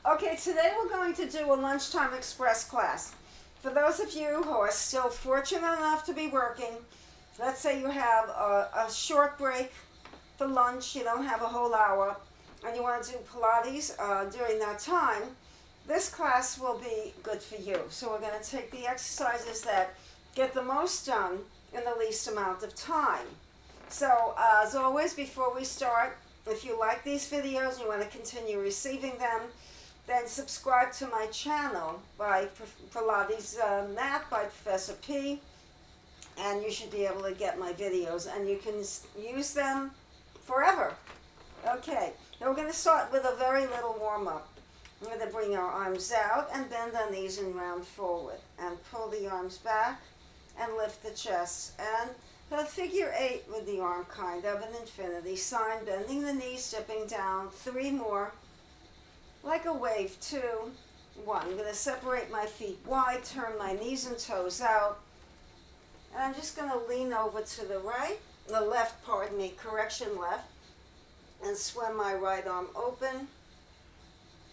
Okay, today we're going to do a lunchtime express class. For those of you who are still fortunate enough to be working, let's say you have a short break for lunch, you don't have a whole hour, and you want to do Pilates during that time, this class will be good for you. So we're going to take the exercises that get the most done in the least amount of time. So as always, before we start, if you like these videos and you want to continue receiving them, then subscribe to my channel by Pilates Mat by Professor P, and you should be able to get my videos, and you can use them forever. Okay, now we're going to start with a very little warm-up. We're going to bring our arms out and bend our knees and round forward, and pull the arms back and lift the chest, and a figure 8 with the arm, kind of an infinity sign, bending the knees, dipping down, 3 more, like a wave, 2, 1. I'm going to separate my feet wide, turn my knees and toes out, and I'm just going to lean over to the right, the left, pardon me, correction left, and swim my right arm open.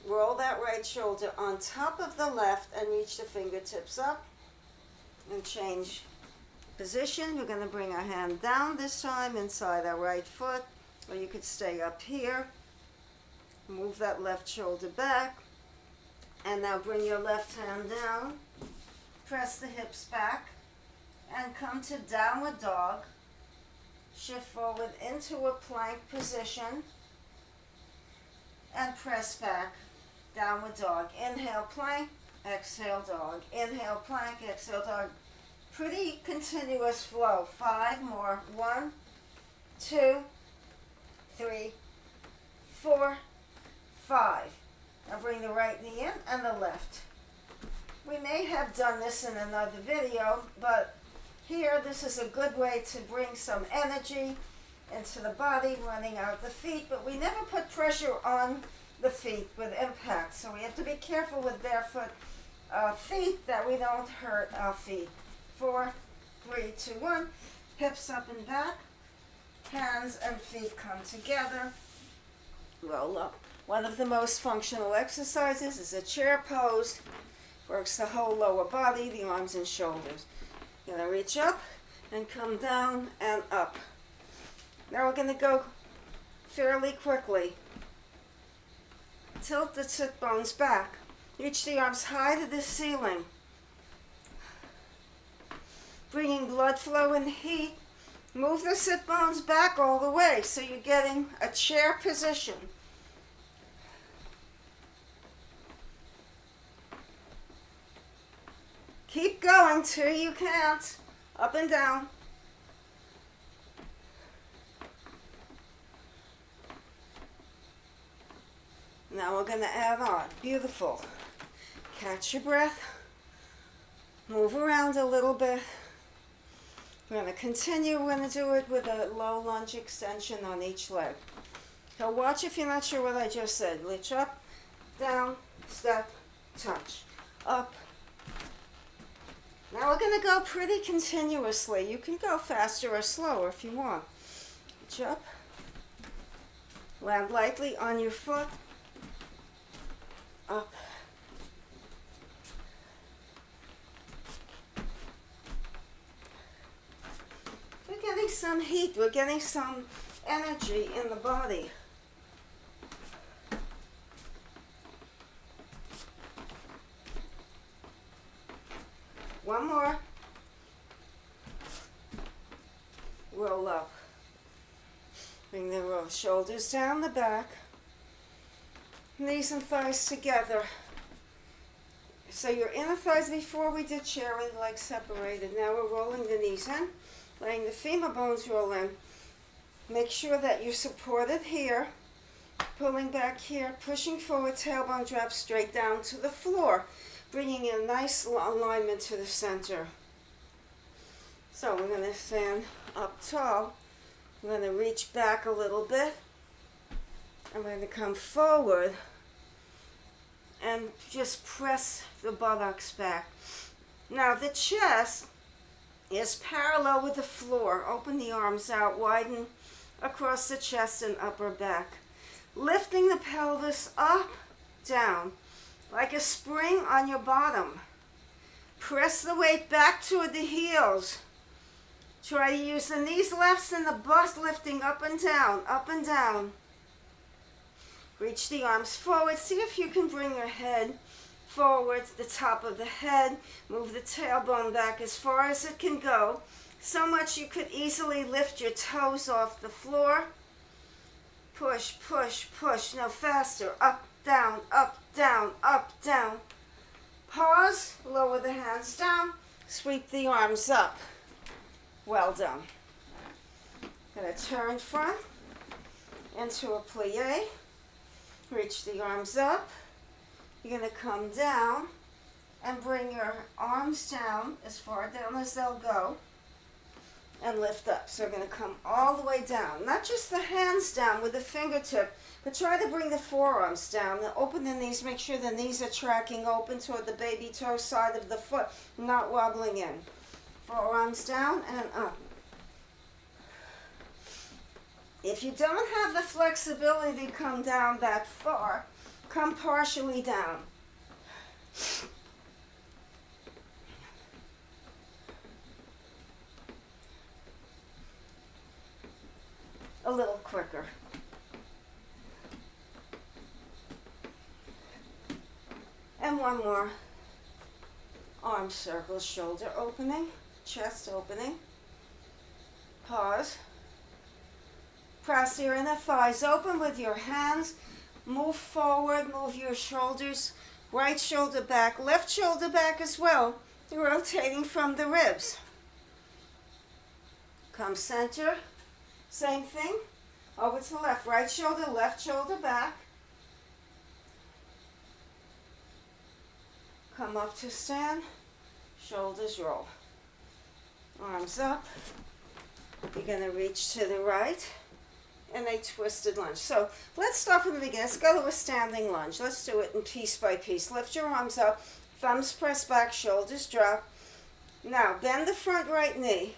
Roll that right shoulder on top of the left and reach the fingertips up, and change position. We're going to bring our hand down this time inside our right foot, or you could stay up here. Move that left shoulder back, and now bring your left hand down, press the hips back, and come to downward dog. Shift forward into a plank position, and press back, downward dog. Inhale, plank, exhale, dog. Inhale, plank, exhale, dog. Pretty continuous flow. 5 more. 1, 2, 3, 4, 5. Now bring the right knee in and the left. We may have done this in another video, but here this is a good way to bring some energy into the body, running out the feet, but we never put pressure on the feet with impact, so we have to be careful with barefoot feet that we don't hurt our feet. 4, 3, 2, 1. Hips up and back. Hands and feet come together. Roll up. One of the most functional exercises is a chair pose. Works the whole lower body, the arms and shoulders. You're going to reach up and come down and up. Now we're going to go fairly quickly. Tilt the sit bones back. Reach the arms high to the ceiling. Bringing blood flow and heat. Move the sit bones back all the way so you're getting a chair position. Keep going till you can't. Up and down. Now we're going to add on. Beautiful. Catch your breath. Move around a little bit. We're going to continue. We're going to do it with a low lunge extension on each leg. So watch if you're not sure what I just said. Reach up, down, step, touch. Up. Now we're going to go pretty continuously. You can go faster or slower if you want. Reach up. Land lightly on your foot. Up. We're getting some heat. We're getting some energy in the body. One more. Roll up. Bring the shoulders down the back. Knees and thighs together. So your inner thighs, before we did chair with legs separated. Now we're rolling the knees in, letting the femur bones roll in. Make sure that you're supported here, pulling back here, pushing forward, tailbone drop straight down to the floor, bringing in a nice alignment to the center. So we're going to stand up tall. We're going to reach back a little bit. I'm going to come forward and just press the buttocks back. Now the chest is parallel with the floor. Open the arms out, widen across the chest and upper back. Lifting the pelvis up down. Like a spring on your bottom. Press the weight back toward the heels. Try to use the knees, lefts, and the bust lifting up and down, up and down. Reach the arms forward. See if you can bring your head forward to the top of the head. Move the tailbone back as far as it can go. So much you could easily lift your toes off the floor. Push, push, push. Now faster. Up, down, up, down, up, down. Pause. Lower the hands down. Sweep the arms up. Well done. Going to turn front into a plie. Reach the arms up. You're going to come down and bring your arms down as far down as they'll go and lift up. So we're going to come all the way down. Not just the hands down with the fingertip, but try to bring the forearms down. Now open the knees. Make sure the knees are tracking open toward the baby toe side of the foot, not wobbling in. Forearms down and up. If you don't have the flexibility to come down that far, come partially down. A little quicker. And one more. Arm circles, shoulder opening, chest opening. Pause. Press your inner thighs open with your hands. Move forward, move your shoulders. Right shoulder back, left shoulder back as well. You're rotating from the ribs. Come center. Same thing. Over to the left. Right shoulder, left shoulder back. Come up to stand. Shoulders roll. Arms up. You're going to reach to the right. And a twisted lunge. So let's start from the beginning. Let's go to a standing lunge. Let's do it in piece by piece. Lift your arms up. Thumbs press back. Shoulders drop. Now bend the front right knee.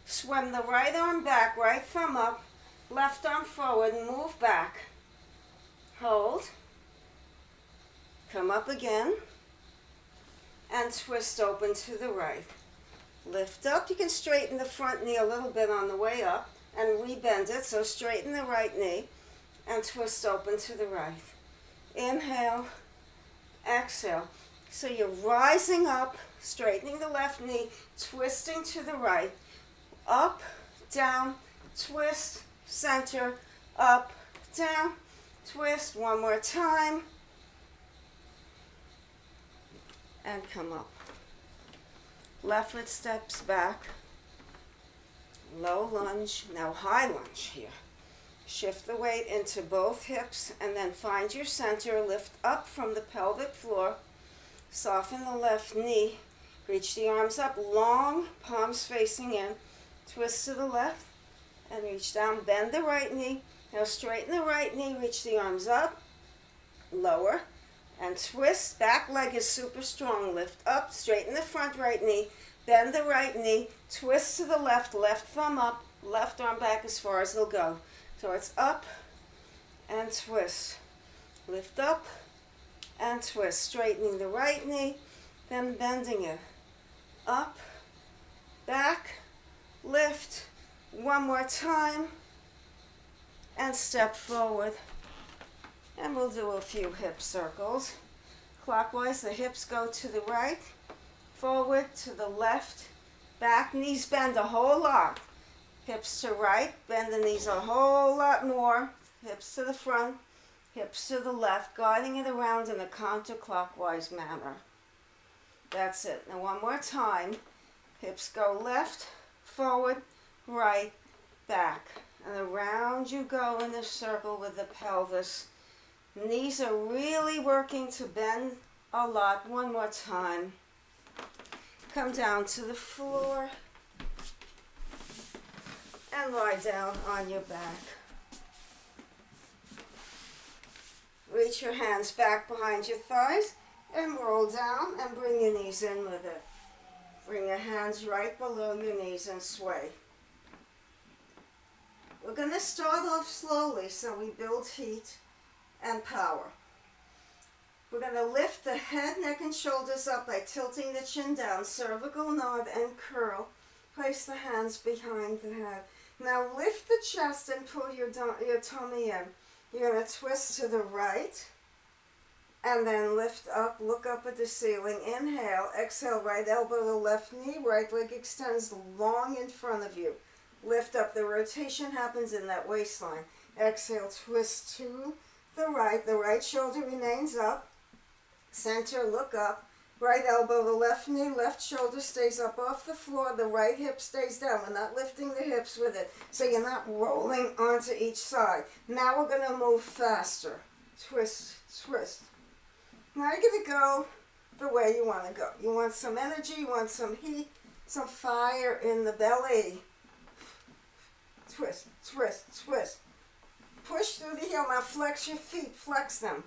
Swim the right arm back. Right thumb up. Left arm forward. Move back. Hold. Come up again. And twist open to the right. Lift up. You can straighten the front knee a little bit on the way up. And rebend it, so straighten the right knee and twist open to the right. Inhale, exhale. So you're rising up, straightening the left knee, twisting to the right. Up, down, twist, center, up, down, twist. One more time. And come up. Left foot steps back. Low lunge, now high lunge here. Shift the weight into both hips and then find your center. Lift up from the pelvic floor. Soften the left knee. Reach the arms up, long, palms facing in. Twist to the left and reach down. Bend the right knee. Now straighten the right knee. Reach the arms up, lower, and twist. Back leg is super strong. Lift up, straighten the front right knee. Bend the right knee, twist to the left, left thumb up, left arm back as far as they'll go. So it's up and twist. Lift up and twist. Straightening the right knee, then bending it. Up, back, lift. One more time. And step forward. And we'll do a few hip circles. Clockwise, the hips go to the right. Forward to the left, back, knees bend a whole lot. Hips to right, bend the knees a whole lot more. Hips to the front, hips to the left, guiding it around in a counterclockwise manner. That's it. Now one more time. Hips go left, forward, right, back. And around you go in a circle with the pelvis. Knees are really working to bend a lot. One more time. Come down to the floor and lie down on your back. Reach your hands back behind your thighs and roll down and bring your knees in with it. Bring your hands right below your knees and sway. We're going to start off slowly so we build heat and power. We're going to lift the head, neck, and shoulders up by tilting the chin down, cervical nod and curl. Place the hands behind the head. Now lift the chest and pull your tummy in. You're going to twist to the right and then lift up, look up at the ceiling. Inhale, exhale, right elbow to left knee, right leg extends long in front of you. Lift up, the rotation happens in that waistline. Exhale, twist to the right shoulder remains up. Center, look up. Right elbow to left knee, left shoulder stays up off the floor, the right hip stays down. We're not lifting the hips with it, so you're not rolling onto each side. Now we're going to move faster. Twist, twist. Now you're going to go the way you want to go. You want some energy, you want some heat, some fire in the belly. Twist, twist, twist. Push through the heel. Now flex your feet, flex them.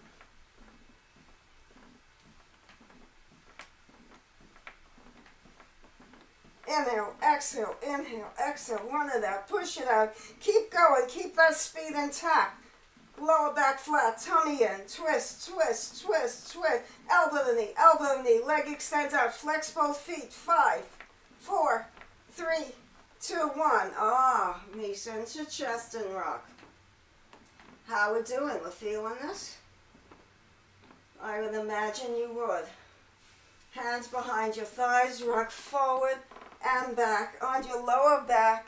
Inhale, exhale, one of that. Push it out. Keep going. Keep that speed intact. Lower back flat, tummy in. Twist, twist, twist, twist. Elbow to knee, leg extends out. Flex both feet. 5, 4, 3, 2, 1. Knees into chest and rock. How we doing? We're feeling this? I would imagine you would. Hands behind your thighs, rock forward and back on your lower back,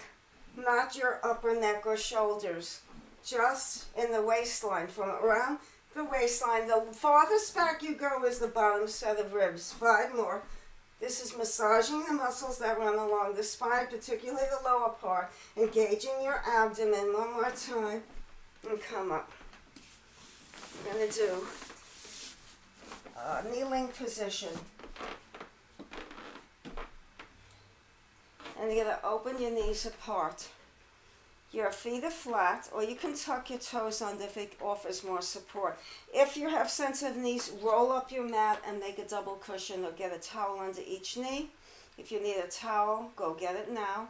not your upper neck or shoulders. Just in the waistline, from around the waistline. The farthest back you go is the bottom set of ribs. 5 more. This is massaging the muscles that run along the spine, particularly the lower part. Engaging your abdomen. One more time. And come up. We're going to do a kneeling position. And you're going to open your knees apart. Your feet are flat, or you can tuck your toes under if it offers more support. If you have sensitive knees, roll up your mat and make a double cushion, or get a towel under each knee. If you need a towel, go get it now.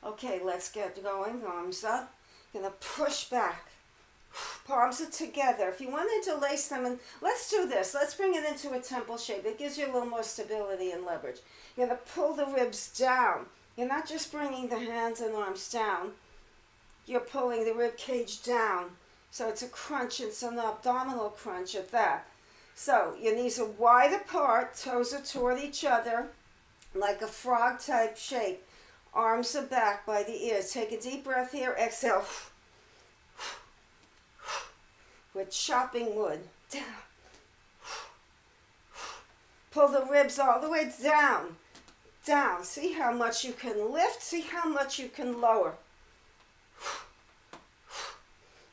Okay, let's get going. Arms up. Gonna push back. Palms are together. If you wanted to lace them, and let's do this. Let's bring it into a temple shape. It gives you a little more stability and leverage. You're gonna pull the ribs down. You're not just bringing the hands and arms down. You're pulling the rib cage down. So it's a crunch. It's an abdominal crunch at that. So your knees are wide apart. Toes are toward each other, like a frog type shape. Arms are back by the ears. Take a deep breath here. Exhale. We're chopping wood. Down. Pull the ribs all the way down. Down. See how much you can lift. See how much you can lower.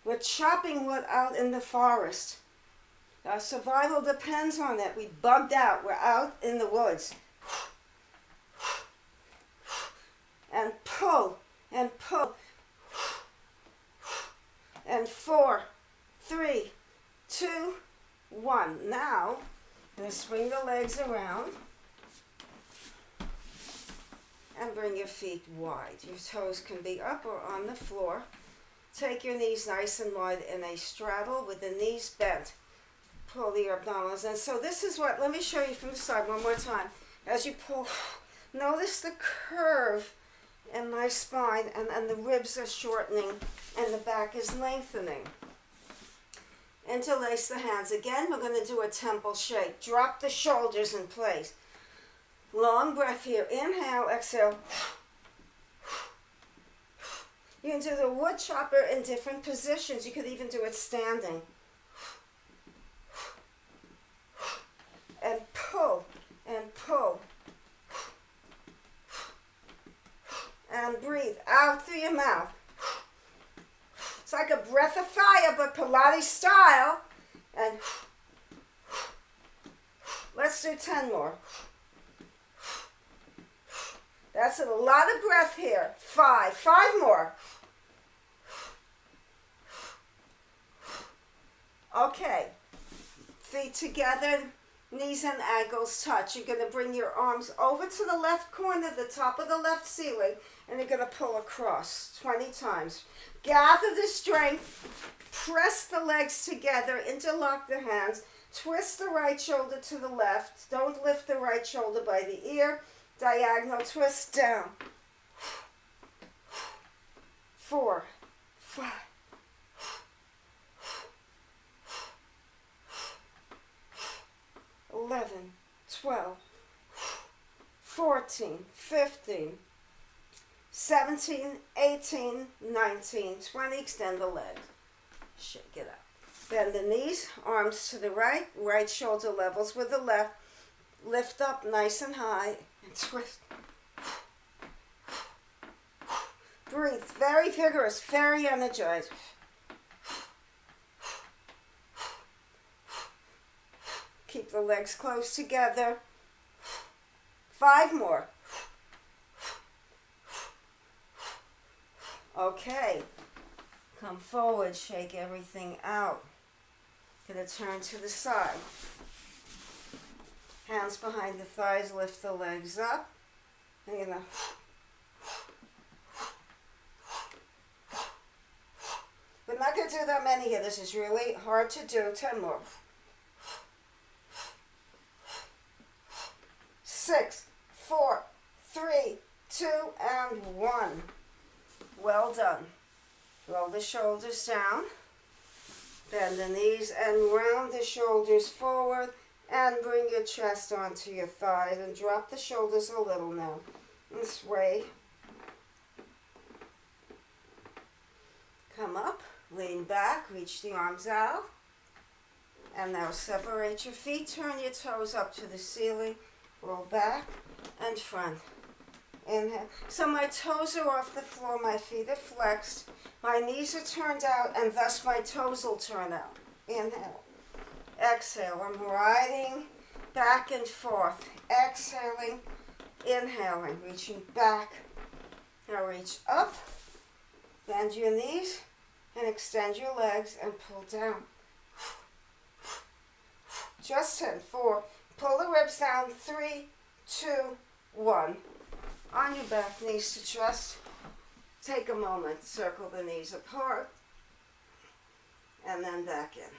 We're chopping wood out in the forest. Our survival depends on it. We bugged out. We're out in the woods. And pull, and pull. And 4, 3, 2, 1. Now, I'm going to swing the legs around. And bring your feet wide. Your toes can be up or on the floor. Take your knees nice and wide in a straddle with the knees bent. Pull the abdominals in. So this is what, let me show you from the side one more time. As you pull, notice the curve in my spine, and the ribs are shortening and the back is lengthening. Interlace the hands. Again, we're going to do a temple shape. Drop the shoulders in place. Long breath here. Inhale, exhale. You can do the wood chopper in different positions. You could even do it standing. And pull, and pull. And breathe out through your mouth. It's like a breath of fire, but Pilates style. And let's do 10 more. That's a lot of breath here. 5 more. Okay. Feet together, Knees and ankles touch. You're going to bring your arms over to the left corner, the top of the left ceiling, and you're going to pull across 20 times. Gather the strength. Press the legs together. Interlock the hands. Twist the right shoulder to the left. Don't lift the right shoulder by the ear. Diagonal twist down. 4, 5, 11, 12, 14, 15, 17, 18, 19, 20. Extend the legs. Shake it out. Bend the knees, arms to the right, right shoulder levels with the left. Lift up nice and high and twist. Breathe. Very vigorous, very energized. Keep the legs close together. 5 more. Okay. Come forward, shake everything out. Gonna turn to the side. Hands behind the thighs, lift the legs up. And you're gonna we're not gonna do that many here. This is really hard to do. 10 more. 6, 4, 3, 2, and 1. Well done. Roll the shoulders down. Bend the knees and round the shoulders forward and bring your chest onto your thighs and drop the shoulders a little now. And sway. Come up, lean back, reach the arms out. And now separate your feet, turn your toes up to the ceiling. Roll back and front. Inhale. So my toes are off the floor, my feet are flexed, my knees are turned out, and thus my toes will turn out. Inhale. Exhale. I'm riding back and forth. Exhaling, inhaling, reaching back. Now reach up, bend your knees, and extend your legs and pull down. Just 10, 4. Pull the ribs down. 3, 2, 1. On your back, knees to chest. Take a moment, circle the knees apart, and then back in.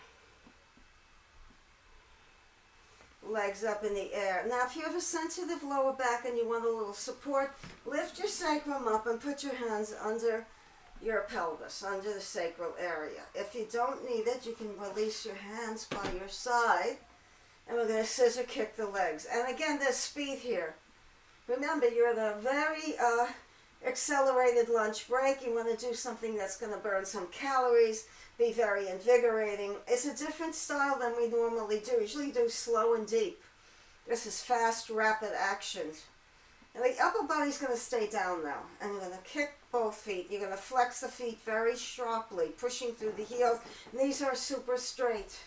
Legs up in the air. Now, if you have a sensitive lower back and you want a little support, lift your sacrum up and put your hands under your pelvis, under the sacral area. If you don't need it, you can release your hands by your side, and we're going to scissor kick the legs. And again, there's speed here. Remember, you're at a very accelerated lunch break. You want to do something that's going to burn some calories, be very invigorating. It's a different style than we normally do. We usually do slow and deep. This is fast, rapid actions. And the upper body's going to stay down now. And you're going to kick both feet. You're going to flex the feet very sharply, pushing through the heels. Knees are super straight.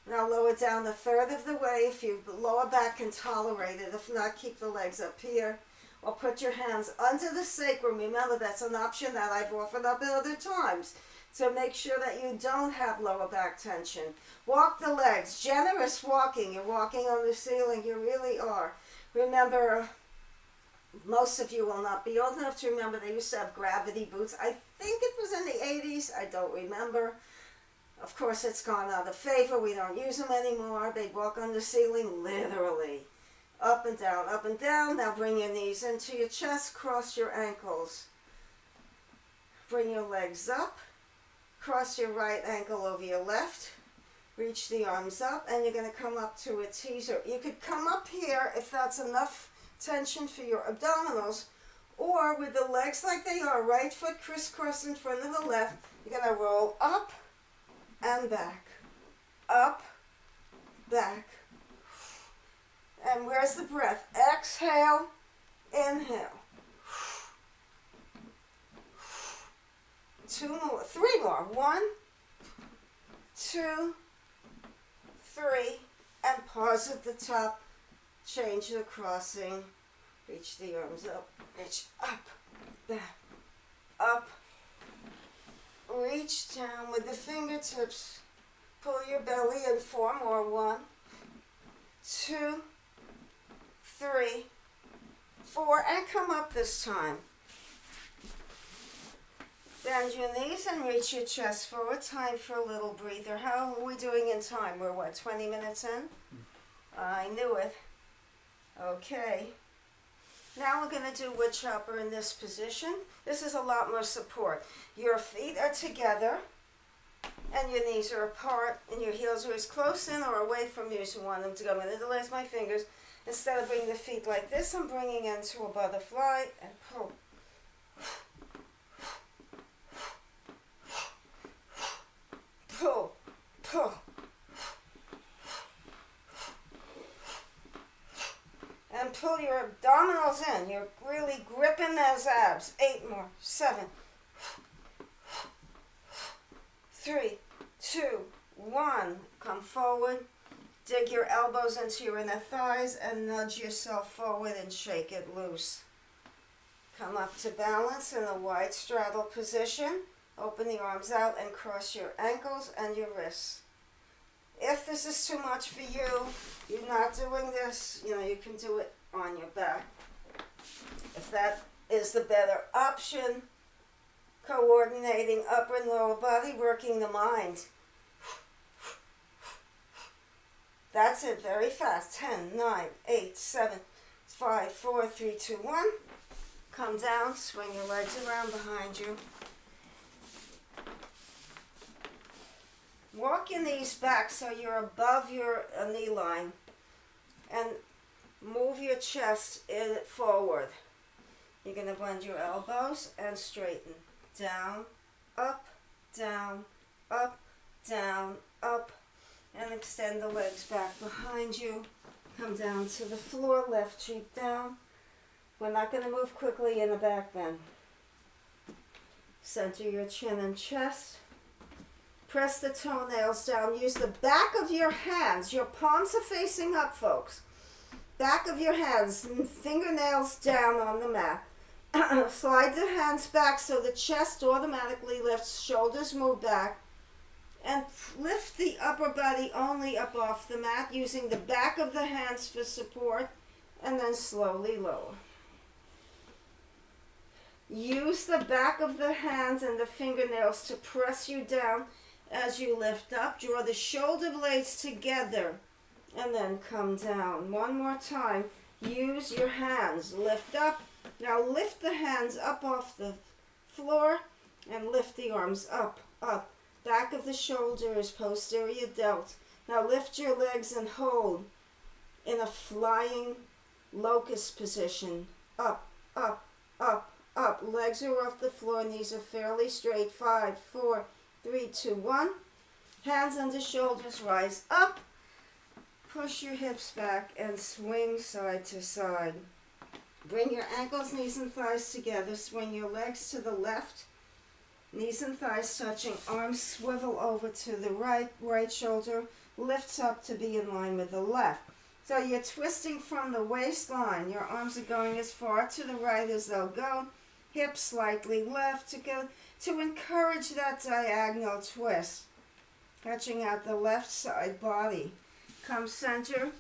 Now lower down a third of the way if your lower back can tolerate it. If not, keep the legs up here. Or put your hands under the sacrum. Remember, that's an option that I've offered up at other times. So make sure that you don't have lower back tension. Walk the legs. Generous walking. You're walking on the ceiling. You really are. Remember, most of you will not be old enough to remember they used to have gravity boots. I think it was in the 80s. I don't remember. Of course, it's gone out of favor. We don't use them anymore. They walk on the ceiling, literally. Up and down, up and down. Now bring your knees into your chest. Cross your ankles. Bring your legs up. Cross your right ankle over your left. Reach the arms up, and you're going to come up to a teaser. You could come up here if that's enough tension for your abdominals, or with the legs like they are, right foot crisscross in front of the left, you're going to roll up and back, up, back. And where's the breath? Exhale, inhale. 2 more, 3 more. 1, 2, 3, and pause at the top. Change the crossing. Reach the arms up. Reach up, back, up. Reach down with the fingertips. Pull your belly in 4 more. 1, 2, 3, 4, and come up this time. Bend your knees and reach your chest forward. Time for a little breather. How are we doing in time? We're what, 20 minutes in? I knew it. Okay. Now we're going to do wood chopper in this position. This is a lot more support. Your feet are together and your knees are apart and your heels are as close in or away from you as you want them to go. I'm going to interlace my fingers. Instead of bringing the feet like this, I'm bringing into a butterfly and pull. Pull, pull. And pull your abdominals in. You're really gripping those abs. 8 more. 7. 3, 2, 1. Come forward. Dig your elbows into your inner thighs and nudge yourself forward and shake it loose. Come up to balance in a wide straddle position. Open the arms out and cross your ankles and your wrists. If this is too much for you, you're not doing this, you can do it on your back. If that is the better option, coordinating upper and lower body, working the mind. That's it, very fast. 10, 9, 8, 7, 5, 4, 3, 2, 1. Come down, swing your legs around behind you. Walk your knees back so you're above your knee line and move your chest forward. You're going to bend your elbows and straighten. Down, up, down, up, down, up, and extend the legs back behind you. Come down to the floor, left cheek down. We're not going to move quickly in the back bend. Center your chin and chest. Press the toenails down. Use the back of your hands. Your palms are facing up, folks. Back of your hands, fingernails down on the mat. Slide the hands back so the chest automatically lifts, shoulders move back. And lift the upper body only up off the mat using the back of the hands for support, and then slowly lower. Use the back of the hands and the fingernails to press you down as you lift up. Draw the shoulder blades together and then come down. One more time. Use your hands. Lift up. Now lift the hands up off the floor and lift the arms up, up. Back of the shoulders, posterior delt. Now lift your legs and hold in a flying locust position. Up, up, up, up. Legs are off the floor, knees are fairly straight. 5, 4, 3, 2, 1. Hands under shoulders, rise up. Push your hips back and swing side to side. Bring your ankles, knees, and thighs together. Swing your legs to the left. Knees and thighs touching. Arms swivel over to the right. Right shoulder lifts up to be in line with the left. So you're twisting from the waistline. Your arms are going as far to the right as they'll go. Hips slightly left to encourage that diagonal twist. Stretching out the left side body. Come center.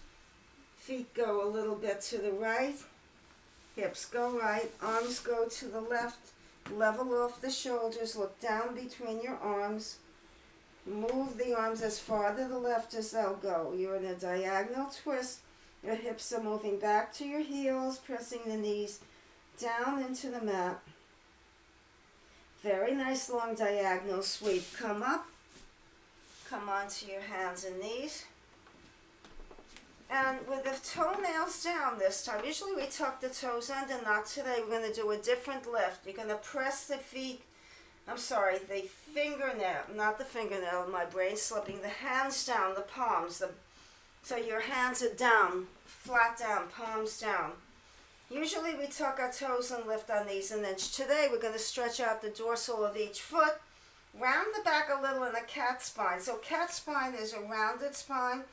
Feet go a little bit to the right. Hips go right. Arms go to the left. Level off the shoulders. Look down between your arms. Move the arms as far to the left as they'll go. You're in a diagonal twist. Your hips are moving back to your heels, pressing the knees down into the mat. Very nice long diagonal sweep. Come up. Come onto your hands and knees. And with the toenails down this time, usually we tuck the toes under, not today. We're going to do a different lift. You're going to press the the fingernail, not the fingernail, my brain's slipping, the hands down, the palms. So your hands are down, flat down, palms down. Usually we tuck our toes and lift our knees, and then today we're going to stretch out the dorsal of each foot, round the back a little in a cat spine. So cat spine is a rounded spine,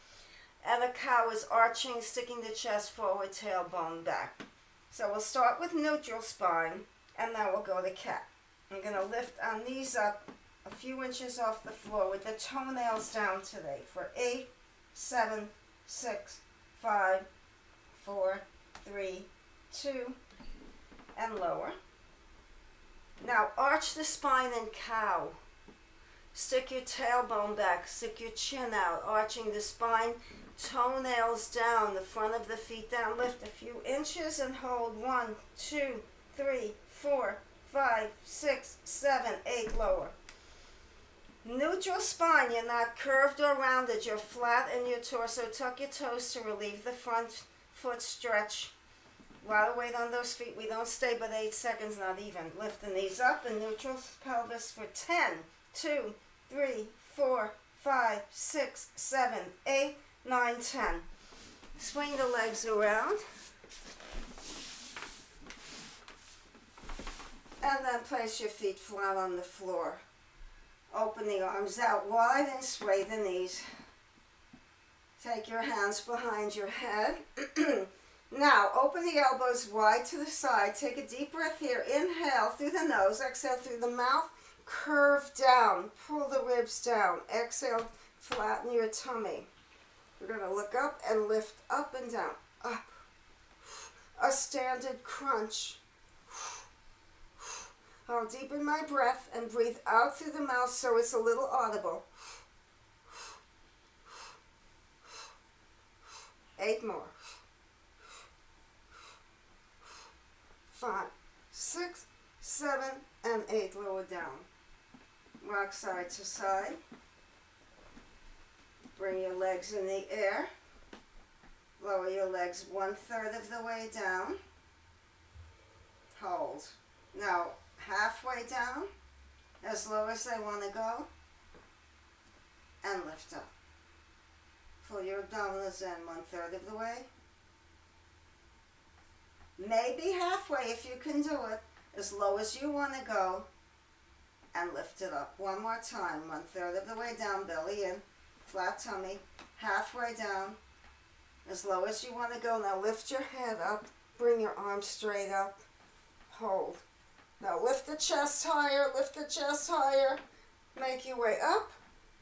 and a cow is arching, sticking the chest forward, tailbone back. So we'll start with neutral spine, and now we'll go to cat. I'm going to lift our knees up a few inches off the floor with the toenails down today for 8, 7, 6, 5, 4, 3, 2, and lower. Now arch the spine and cow. Stick your tailbone back, stick your chin out, arching the spine, toenails down, the front of the feet down, lift a few inches and hold 1, 2, 3, 4, 5, 6, 7, 8, lower. Neutral spine, you're not curved or rounded, you're flat in your torso. Tuck your toes to relieve the front foot stretch. A lot of weight on those feet, we don't stay but 8 seconds, not even. Lift the knees up and neutral pelvis for 10, 2, 3, 4, 5, 6, 7, 8, 9, 10. Swing the legs around. And then place your feet flat on the floor. Open the arms out wide and sway the knees. Take your hands behind your head. Now, open the elbows wide to the side. Take a deep breath here. Inhale through the nose. Exhale through the mouth. Curve down. Pull the ribs down. Exhale, flatten your tummy. We're going to look up and lift up and down. Up. A standard crunch. I'll deepen my breath and breathe out through the mouth so it's a little audible. 8 more. 5, 6, 7, and 8. Lower down. Rock side to side. Bring your legs in the air. Lower your legs 1/3 of the way down. Hold. Now, halfway down, as low as they want to go, and lift up. Pull your abdominals in 1/3 of the way. Maybe halfway if you can do it, as low as you want to go, and lift it up. One more time, 1/3 of the way down, belly in, flat tummy, halfway down, as low as you want to go. Now lift your head up, bring your arms straight up, hold. Now lift the chest higher, lift the chest higher, make your way up,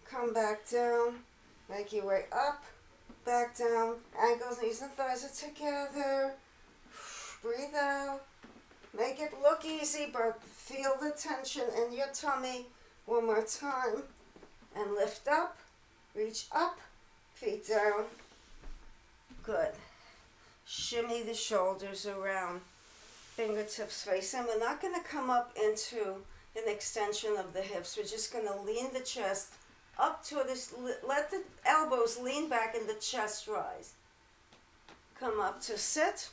come back down, make your way up, back down, ankles, knees, and thighs are together. Breathe out. Make it look easy, but feel the tension in your tummy. One more time. And lift up, reach up, feet down. Good. Shimmy the shoulders around. Fingertips face in. We're not going to come up into an extension of the hips. We're just going to lean the chest up to this. Let the elbows lean back and the chest rise. Come up to sit.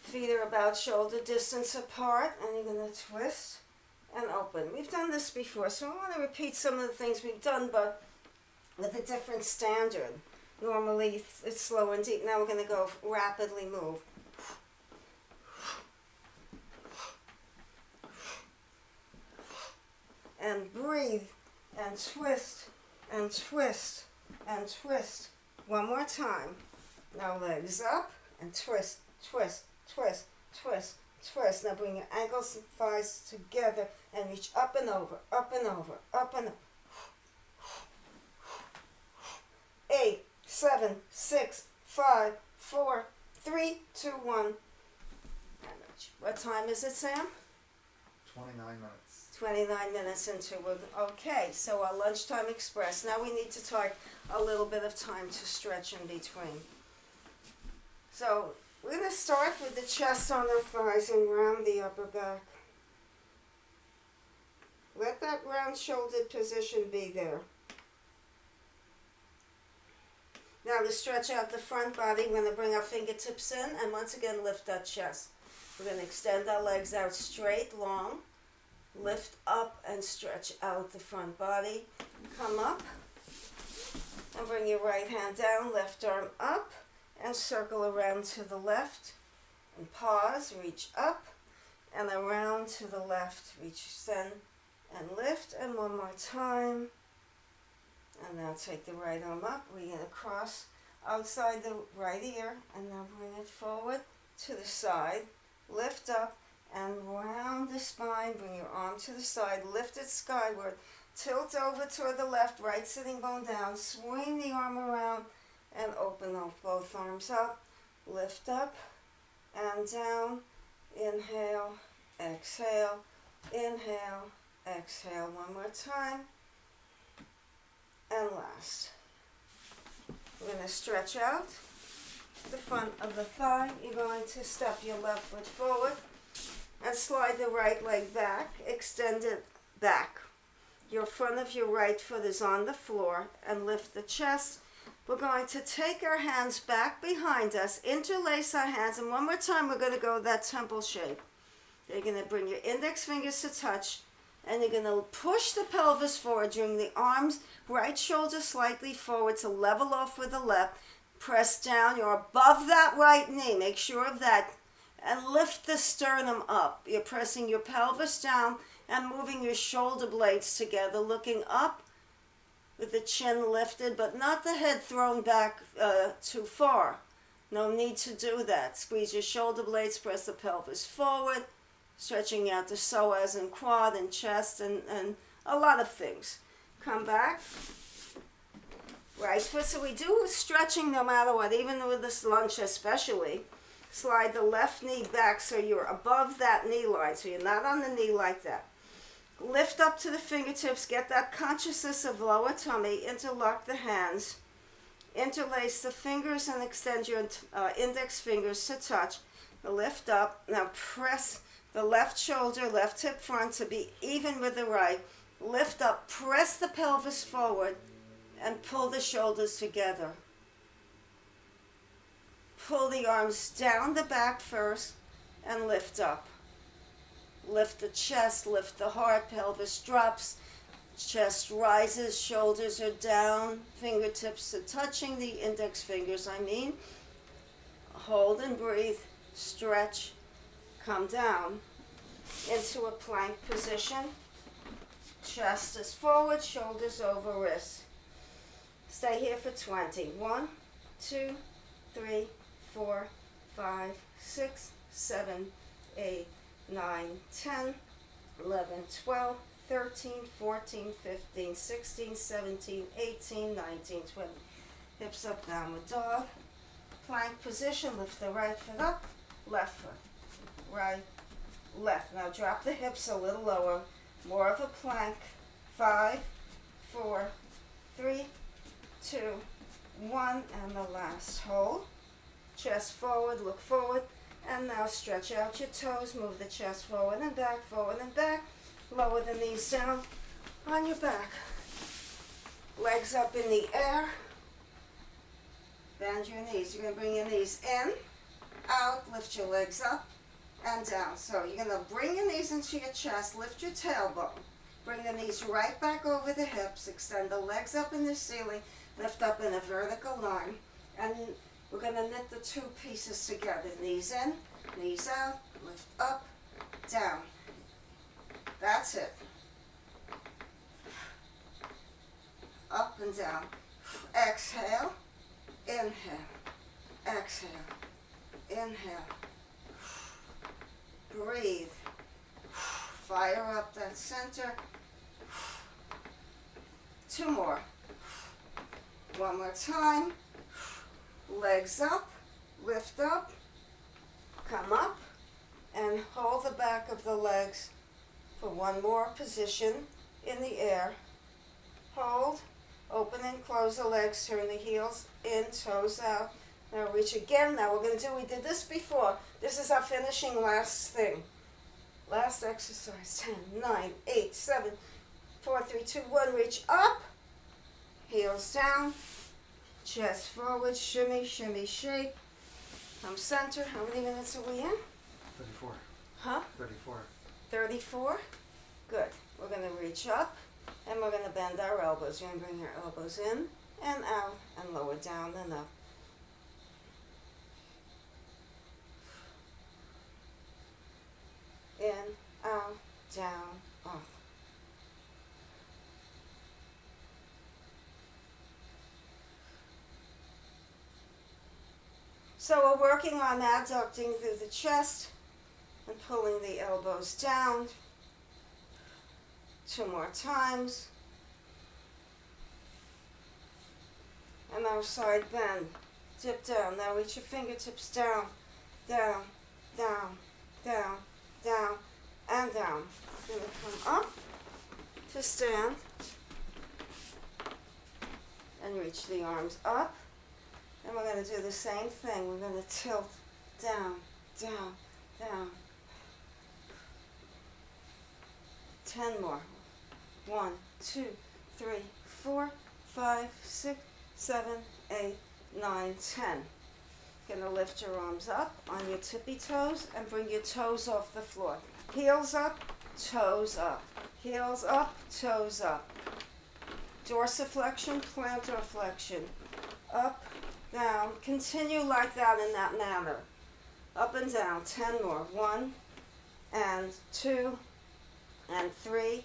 Feet are about shoulder distance apart, and you're going to twist and open. We've done this before, so I want to repeat some of the things we've done, but with a different standard. Normally it's slow and deep. Now we're going to go rapidly move. And breathe, and twist, and twist, and twist. One more time. Now legs up, and twist, twist, twist, twist, twist. Now bring your ankles and thighs together and reach up and over, up and over, up and over. 8, 7, 6, 5, 4, 3, 2, 1. What time is it, Sam? 29 minutes. 29 minutes into it. Okay, so our lunchtime express. Now we need to take a little bit of time to stretch in between. So we're going to start with the chest on the thighs and round the upper back. Let that round-shouldered position be there. Now to stretch out the front body, we're going to bring our fingertips in and once again lift that chest. We're going to extend our legs out straight, long. Lift up and stretch out the front body. Come up and bring your right hand down, left arm up and circle around to the left and pause, reach up and around to the left, reach, extend and lift, and one more time. And now take the right arm up, we're going to cross outside the right ear and now bring it forward to the side, lift up and round the spine. Bring your arm to the side, lift it skyward, tilt over toward the left, right sitting bone down, swing the arm around and open up both arms up, lift up and down, inhale, exhale, inhale, exhale. One more time, and last. We're going to stretch out the front of the thigh. You're going to step your left foot forward and slide the right leg back, extend it back. Your front of your right foot is on the floor and lift the chest. We're going to take our hands back behind us, interlace our hands, and one more time we're going to go that temple shape. You're going to bring your index fingers to touch, and you're going to push the pelvis forward, bring the arms, right shoulder slightly forward to level off with the left. Press down, you're above that right knee, make sure of that, and lift the sternum up. You're pressing your pelvis down and moving your shoulder blades together, looking up with the chin lifted, but not the head thrown back too far. No need to do that. Squeeze your shoulder blades, press the pelvis forward, stretching out the psoas and quad and chest and a lot of things. Come back. Right foot, so we do stretching no matter what, even with this lunge especially. Slide the left knee back so you're above that knee line, so you're not on the knee like that. Lift up to the fingertips, get that consciousness of lower tummy, interlock the hands, interlace the fingers and extend your index fingers to touch. Lift up, now press the left shoulder, left hip front to be even with the right. Lift up, press the pelvis forward, and pull the shoulders together. Pull the arms down the back first and lift up. Lift the chest, lift the heart, pelvis drops, chest rises, shoulders are down, fingertips are touching the index fingers, Hold and breathe, stretch, come down into a plank position. Chest is forward, shoulders over wrists. Stay here for 20. 1, 2, 3, 4, 5, 6, 7, 8, 9, 10, 11, 12, 13, 14, 15, 16, 17, 18, 19, 20. Hips up, downward dog. Plank position, lift the right foot up, left foot, right, left. Now drop the hips a little lower, more of a plank. 5, 4, 3, 2, 1, and the last. Hold. Chest forward, look forward, and now stretch out your toes, move the chest forward and back, lower the knees down on your back. Legs up in the air. Bend your knees. You're going to bring your knees in, out, lift your legs up and down. So you're going to bring your knees into your chest, lift your tailbone. Bring the knees right back over the hips, extend the legs up in the ceiling, lift up in a vertical line, and we're going to knit the two pieces together. Knees in, knees out, lift up, down. That's it. Up and down. Exhale, inhale, exhale, inhale. Breathe. Fire up that center. 2 more. 1 more time. Legs up, lift up, come up, and hold the back of the legs for 1 more position in the air. Hold, open and close the legs, turn the heels in, toes out. Now reach again. Now we're going to do, we did this before. This is our finishing last thing. Last exercise. 10, 9, 8, 7, 4, 3, 2, 1. Reach up, heels down, chest forward, shimmy, shimmy, shake. Come center. How many minutes are we in? 34. Huh? 34. 34? Good. We're going to reach up and we're going to bend our elbows. We're going to bring our elbows in and out and lower down and up. In, out, down, up. So we're working on abducting through the chest, and pulling the elbows down. 2 more times. And now side bend. Dip down. Now reach your fingertips down, down, down, down, down, and down. You're going to come up to stand and reach the arms up. And we're going to do the same thing. We're going to tilt down, down, down. 10 more. 1, 2, 3, 4, 5, 6, 7, 8, 9, 10. Going to lift your arms up on your tippy toes and bring your toes off the floor. Heels up, toes up. Heels up, toes up. Dorsiflexion, plantar flexion. Up, down. Continue like that in that manner. Up and down. 10 more. 1 and 2 and 3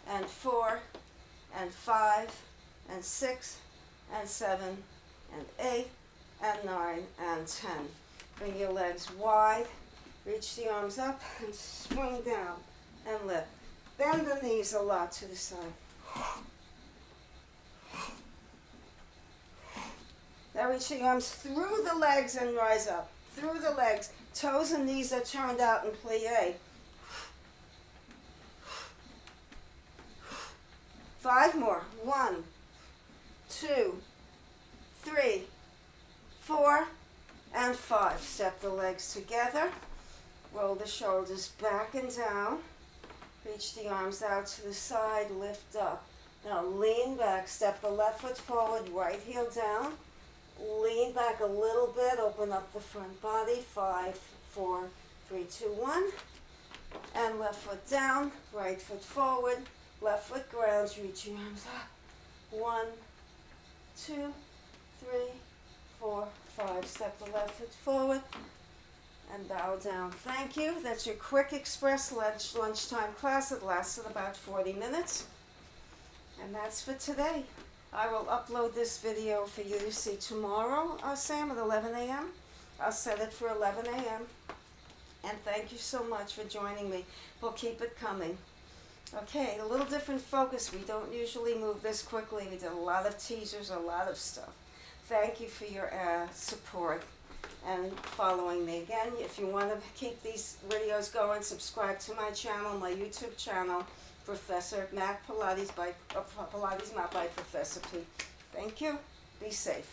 and 4 and 5 and 6 and 7 and 8 and 9 and 10. Bring your legs wide, reach the arms up and swing down and lift. Bend the knees a lot to the side. Now reach the arms through the legs and rise up. Through the legs. Toes and knees are turned out in plie. 5 more. 1, 2, 3, 4, and 5. Step the legs together. Roll the shoulders back and down. Reach the arms out to the side. Lift up. Now lean back. Step the left foot forward. Right heel down. Lean back a little bit. Open up the front body. 5, 4, 3, 2, 1. And left foot down. Right foot forward. Left foot grounds. Reach your arms up. 1, 2, 3, 4, 5. Step the left foot forward and bow down. Thank you. That's your quick express lunchtime class. It lasted about 40 minutes. And that's for today. I will upload this video for you to see tomorrow, Sam, at 11 a.m. I'll set it for 11 a.m. And thank you so much for joining me. We'll keep it coming. Okay, a little different focus. We don't usually move this quickly. We did a lot of teasers, a lot of stuff. Thank you for your support and following me. Again, if you want to keep these videos going, subscribe to my channel, my YouTube channel, Professor Mat Pilates Mat by Professor P. Thank you. Be safe.